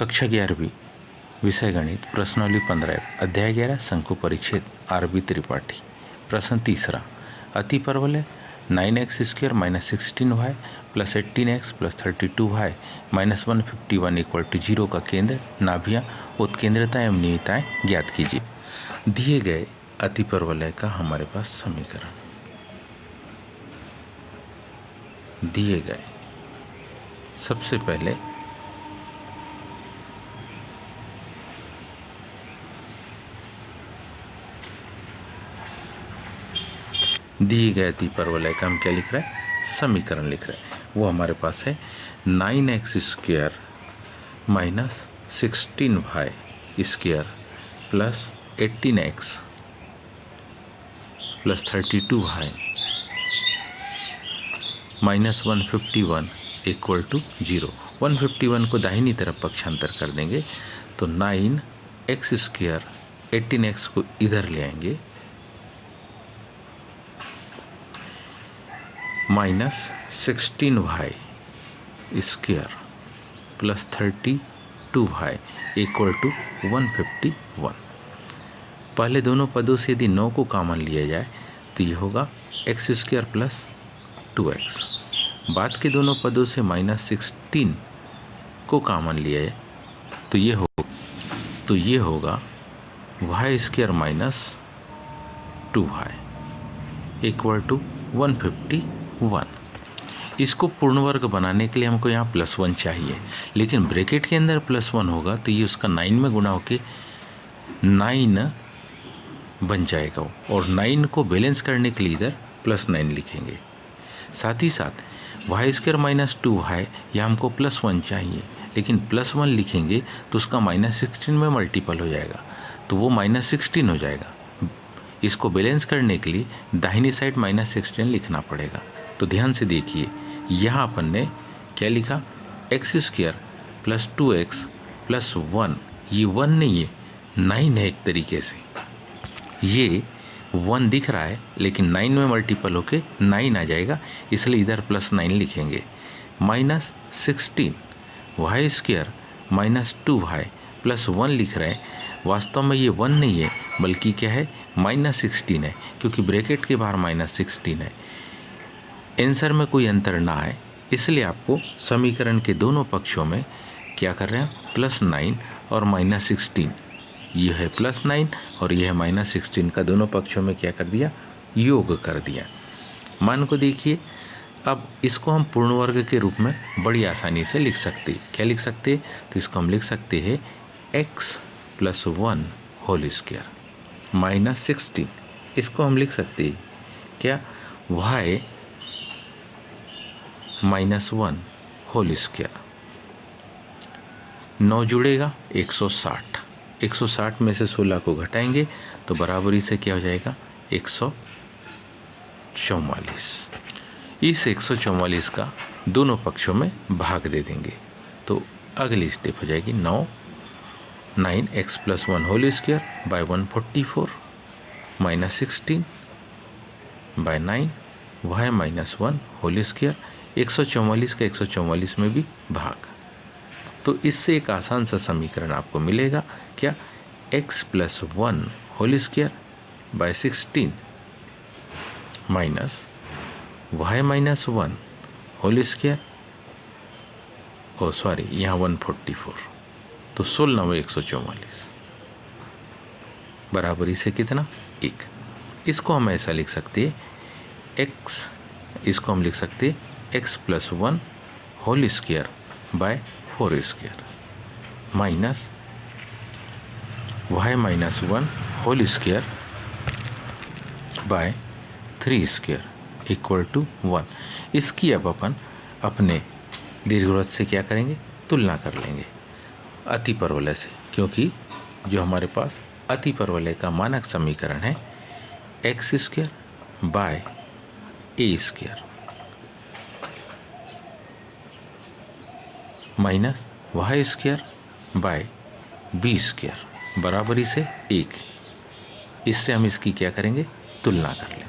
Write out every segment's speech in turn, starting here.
कक्षा 11वीं विषय गणित प्रश्नावली 15 अध्याय 11 शंकु परिच्छेद आरबी त्रिपाठी। प्रश्न तीसरा, अति परवलय 9x² - 16y + 18x + 32y - 151 = 0 का केंद्र, नाभियाँ, उत्केंद्रता एवं नियताएं ज्ञात कीजिए। दिए गए अति परवलय का हमारे पास समीकरण दिए गए। सबसे पहले दिए गए अति परवलय का हम क्या लिख रहे हैं, समीकरण लिख रहे हैं। वो हमारे पास है 9x² - 16y² + 18x + 32y - 151 = 0। 151 को दाहिनी तरफ पक्षांतर कर देंगे तो 9x², 18x को इधर ले आएंगे, -16y² + 32y = 151। पहले दोनों पदों से यदि 9 को कॉमन लिया जाए तो ये होगा x² + 2x। बाद के दोनों पदों से -16 को कॉमन लिया जाए तो ये होगा y² - 2y = 151। इसको पूर्ण वर्ग बनाने के लिए हमको यहाँ +1 चाहिए, लेकिन ब्रैकेट के अंदर +1 होगा तो ये उसका 9 में गुणा होके 9 बन जाएगा, और 9 को बैलेंस करने के लिए इधर +9 लिखेंगे। साथ ही साथ y² - 2y यहाँ हमको +1 चाहिए, लेकिन +1 लिखेंगे तो उसका -16 में मल्टीपल हो जाएगा, तो वो -16 हो जाएगा। इसको बैलेंस करने के लिए दाहिनी साइड -16 लिखना पड़ेगा। तो ध्यान से देखिए, यहाँ अपन ने क्या लिखा, x² + 2x + 1। ये 1 नहीं है, 9 है। एक तरीके से ये 1 दिख रहा है, लेकिन 9 में मल्टीपल होके 9 आ जाएगा, इसलिए इधर +9 लिखेंगे। -16 y² - 2y + 1 लिख रहे हैं। वास्तव में ये 1 नहीं है, बल्कि क्या है, -16 है, क्योंकि ब्रैकेट के बाहर -16 है। आंसर में कोई अंतर ना आए, इसलिए आपको समीकरण के दोनों पक्षों में क्या कर रहे हैं, +9 और -16। ये है +9 और ये है -16 का दोनों पक्षों में क्या कर दिया, योग कर दिया। मान को देखिए, अब इसको हम पूर्ण वर्ग के रूप में बड़ी आसानी से लिख सकते हैं। क्या लिख सकते हैं, तो इसको हम लिख सकते हैं x + 1 होल स्क्वायर -16। इसको हम लिख सकते हैं क्या, y - 1 होल स्क्वायर। 9 जुड़ेगा 160, 160 में से 16 को घटाएंगे तो बराबरी से क्या हो जाएगा, 144। इस 144 का दोनों पक्षों में भाग दे देंगे तो अगली स्टेप हो जाएगी 9x + 1 whole square / 144 -16 / 9 y - 1 whole square. 144 का 144 में भी भाग। तो इससे एक आसान सा समीकरण आपको मिलेगा, क्या, x + 1 whole square / 16 - y - 1 whole square, यहाँ 144, तो 16 में 144 बराबरी से कितना, 1। इसको हम ऐसा लिख सकते हैं, इसको हम लिख सकते हैं x + 1 whole square / 4 square minus y - 1 whole square / 3 square = 1। इसकी अब अपन अपने दीर्घवृत्त से क्या करेंगे, तुलना कर लेंगे अति परवलय से, क्योंकि जो हमारे पास अति परवलय का मानक समीकरण है x² / a² - y² / b² बराबरी से 1। इससे हम इसकी क्या करेंगे, तुलना कर लेंगे।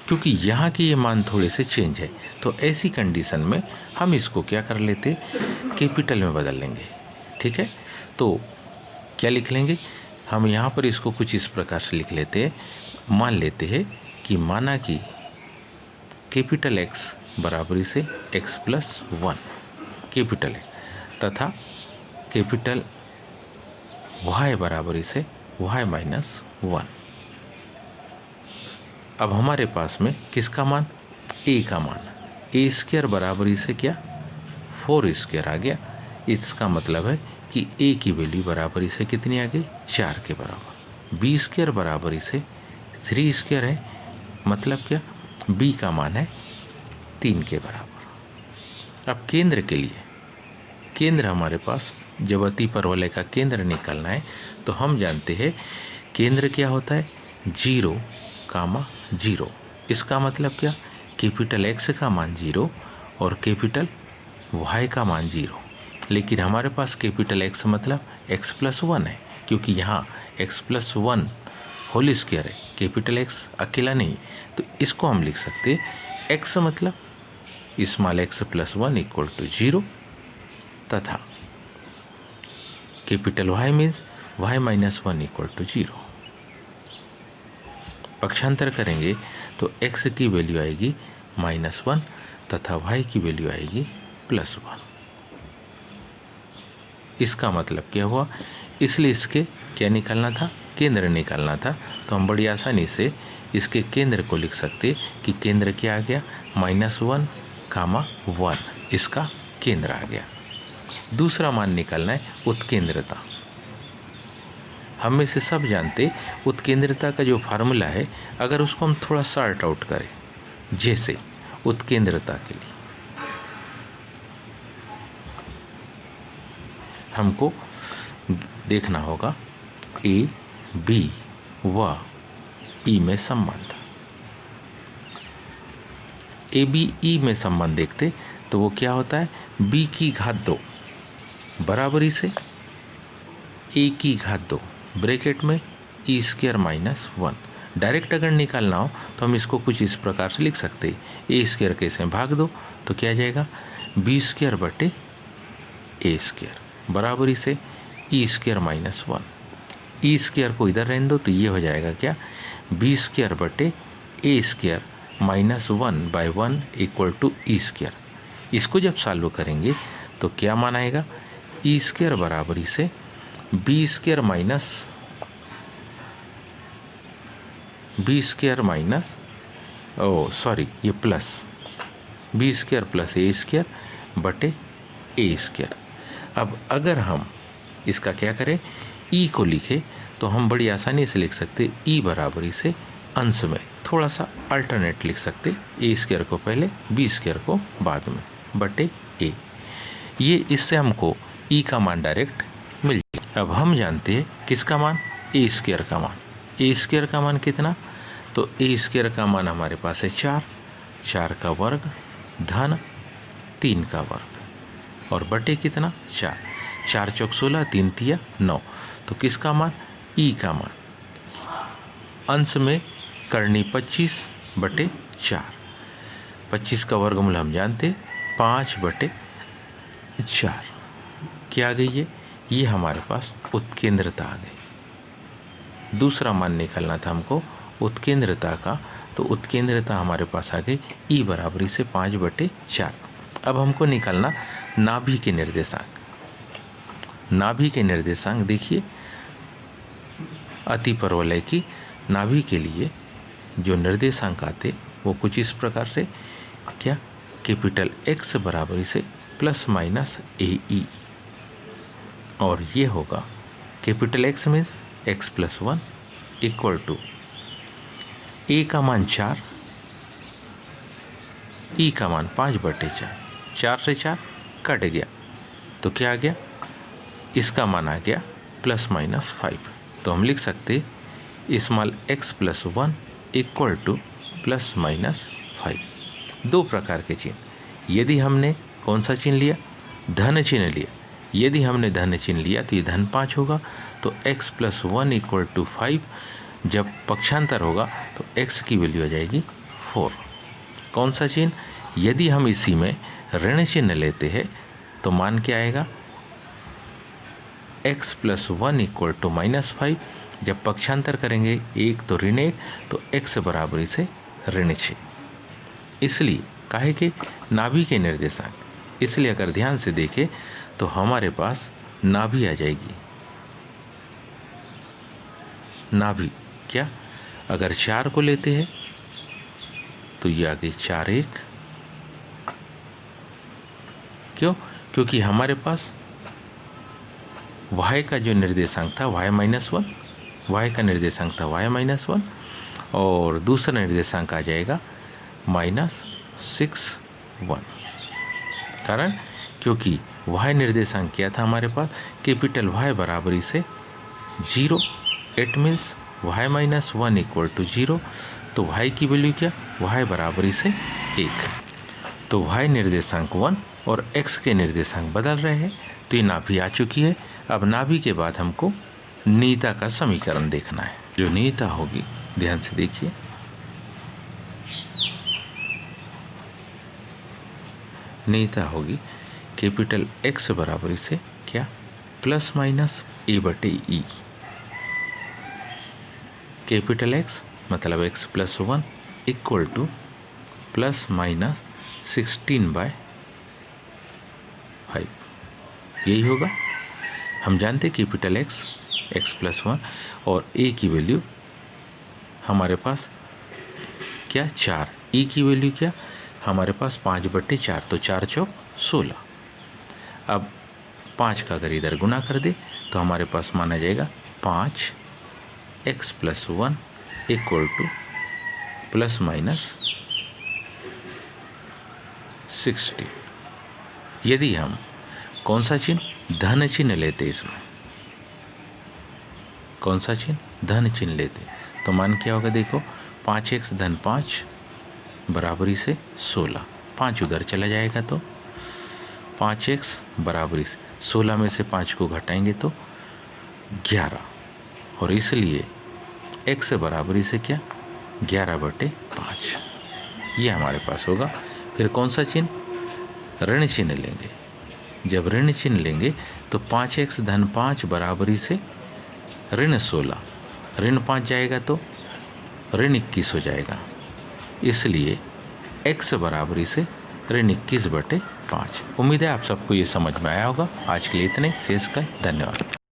क्योंकि यहाँ के ये मान थोड़े से चेंज है, तो ऐसी कंडीशन में हम इसको क्या कर लेते, कैपिटल में बदल लेंगे। ठीक है, तो क्या लिख लेंगे हम यहाँ पर, इसको कुछ इस प्रकार से लिख लेते हैं। मान लेते हैं कि माना कि कैपिटल एक्स बराबरी से एक्स प्लस वन कैपिटल है, तथा कैपिटल वाई बराबरी से वाई माइनस वन। अब हमारे पास में किसका मान, ए का मान, ए स्क्वायर बराबरी से क्या 4 स्क्वायर आ गया। इसका मतलब है कि ए की वैल्यू बराबरी से कितनी आ गई, 4 के बराबर। बी स्क्वायर बराबरी से 3 स्क्वायर है, मतलब क्या बी का मान है 3 के बराबर। अब केंद्र के लिए, केंद्र हमारे पास जब अति परवलय का केंद्र निकालना है तो हम जानते हैं केंद्र क्या होता है, 0, 0। इसका मतलब क्या, कैपिटल एक्स का मान 0 और कैपिटल वाई का मान 0। लेकिन हमारे पास कैपिटल एक्स मतलब एक्स प्लस 1 है, क्योंकि यहाँ एक्स प्लस 1 होल स्क्वायर है, कैपिटल एक्स अकेला नहीं। तो इसको हम लिख सकते हैं एक्स मतलब small x plus 1 equal to 0, तथा capital Y means Y minus 1 equal to 0। पक्षांतर करेंगे तो x की वैल्यू आएगी -1 तथा y की वैल्यू आएगी +1। इसका मतलब क्या हुआ, इसलिए इसके क्या निकालना था, केंद्र निकालना था। तो हम बड़ी आसानी से इसके केंद्र को लिख सकते कि केंद्र क्या आ गया, -1, 1 इसका केंद्र आ गया। दूसरा मान निकालना है उत्केंद्रता। हम में से सब जानते उत्केंद्रता का जो फार्मूला है, अगर उसको हम थोड़ा सॉर्ट आउट करें, जैसे उत्केंद्रता के लिए हमको देखना होगा ए बी व ई में संबंध। ए बी ई में संबंध देखते तो वो क्या होता है, b की घात 2 बराबरी से a की घात 2 ब्रैकेट में e स्क्वायर माइनस 1। डायरेक्ट अगर निकालना हो तो हम इसको कुछ इस प्रकार से लिख सकते हैं, ए स्क्वायर के से भाग दो तो क्या आ जाएगा, बी स्क्वायर बटे ए स्क्वायर बराबरी से E square minus 1। E square को इधर रहने दो तो ये हो जाएगा क्या, बी स्क्वायर बटे a square minus 1/1 equal to e square. इसको जब सॉल्व करेंगे तो क्या मान आएगा, ई स्क्वायर बराबरी से बी स्क्वायर माइनस ये प्लस बी स्क्वायर प्लस ए स्क्वायर बटे ए स्क्वायर। अब अगर हम इसका क्या करें, ई को लिखे तो हम बड़ी आसानी से लिख सकते ई बराबरी से अंश में थोड़ा सा अल्टरनेट लिख सकते, ए स्क्वायर को पहले बी स्क्वायर को बाद में बटे ए। ये इससे हमको ई का मान डायरेक्ट मिल जाए। अब हम जानते हैं किसका मान, ए स्क्वायर का मान। ए स्क्वायर का मान कितना, तो ए स्क्वायर का मान हमारे पास है 4 का वर्ग धन 3 का वर्ग और बटे कितना 4 चौक 16 3 तिया 9। तो किसका मान, ई का मान। अंश में करनी 25/4, 25 का वर्गमूल हम जानते 5/4 क्या आ गई है, ये हमारे पास उत्केंद्रता आ गई। दूसरा मान निकालना था हमको उत्केंद्रता का, तो उत्केंद्रता हमारे पास आ गई ई बराबरी से 5/4। अब हमको निकालना नाभि के निर्देशांक। नाभि के निर्देशांक देखिए, अति परवलय की नाभि के लिए जो निर्देशांक आते वो कुछ इस प्रकार से, क्या, कैपिटल एक्स बराबरी से प्लस माइनस ए ई, और ये होगा capital x means x plus 1 equal to a का मान 4, ई का मान 5/4, 4 से 4 कट गया तो क्या आ गया, इसका मान आ गया ±5। तो हम लिख सकते small x plus 1 equal to ±5। दो प्रकार के चिन्ह, यदि हमने कौन सा चिन्ह लिया, धन चिन्ह लिया। यदि हमने धन चिन्ह लिया तो ये धन 5 होगा, तो x + 1 = 5। जब पक्षांतर होगा तो x की वैल्यू आ जाएगी 4। कौन सा चिन्ह? यदि हम इसी में ऋण चिन्ह लेते हैं तो मान क्या आएगा? x plus 1 equal to -5। जब पक्षांतर करेंगे 1 तो ऋण 1, तो x बराबर इसे ऋण 6। इसलिए काहे के नाभि के निर्देशांक, इसलिए अगर ध्यान से देखें तो हमारे पास नाभि आ जाएगी। नाभि क्या? अगर 4 को लेते हैं तो ये आ गई 4 1। क्यों? क्योंकि हमारे पास y का जो निर्देशांक था y-1, y का निर्देशांक था y-1 और दूसरा निर्देशांक आ जाएगा -6 1। कारण क्योंकि y निर्देशांक क्या था हमारे पास? कैपिटल Y बराबरी से 0। It means y-1 equal to 0। तो y की वैल्यू क्या? y बराबरी से 1। तो y निर्देशांक 1 और x के निर्देशांक बदल रहे हैं। तो ये नाभि आ चुकी है। अब नाभि के बाद हमको नीता का समीकरण देखना है। जो नीता होगी, ध्यान से देखिए, नीता होगी कैपिटल X बराबर से क्या? Plus minus a/e। Capital X मतलब x plus 1 equal two plus minus 16/5। यही होगा। हम जानते कैपिटल x प्लस 1 और a की वैल्यू हमारे पास क्या? 4। e की वैल्यू क्या? हमारे पास 5/4, तो 4 चौक 16। अब 5 का अगर इधर गुना कर दे तो हमारे पास माना जाएगा 5x plus 1 equal two plus minus 60। यदि हम कौन सा चिन्ह? धन चिन्ह लेते, इसमें कौन सा चिन्ह? धन चिन्ह लेते, तो मान क्या होगा? देखो 5x धन 5 बराबरी से 16। 5 उधर चला जाएगा तो 5x बराबरी से 16 में से 5 को घटाएंगे तो 11। और इसलिए x बराबरी से क्या? 11/5। ये हमारे पास होगा। फिर कौन सा चिन्ह? ऋण चिन्ह लेंगे। जब ऋण चिन्ह लेंगे तो 5x धन 5 बराबरी से ऋण 16। ऋण 5 जाएगा तो ऋण 21 हो जाएगा। इसलिए x बराबरी से ऋण 21/5। उम्मीद है आप सबको ये समझ में आया होगा। आज के लिए इतने। शेष का धन्यवाद।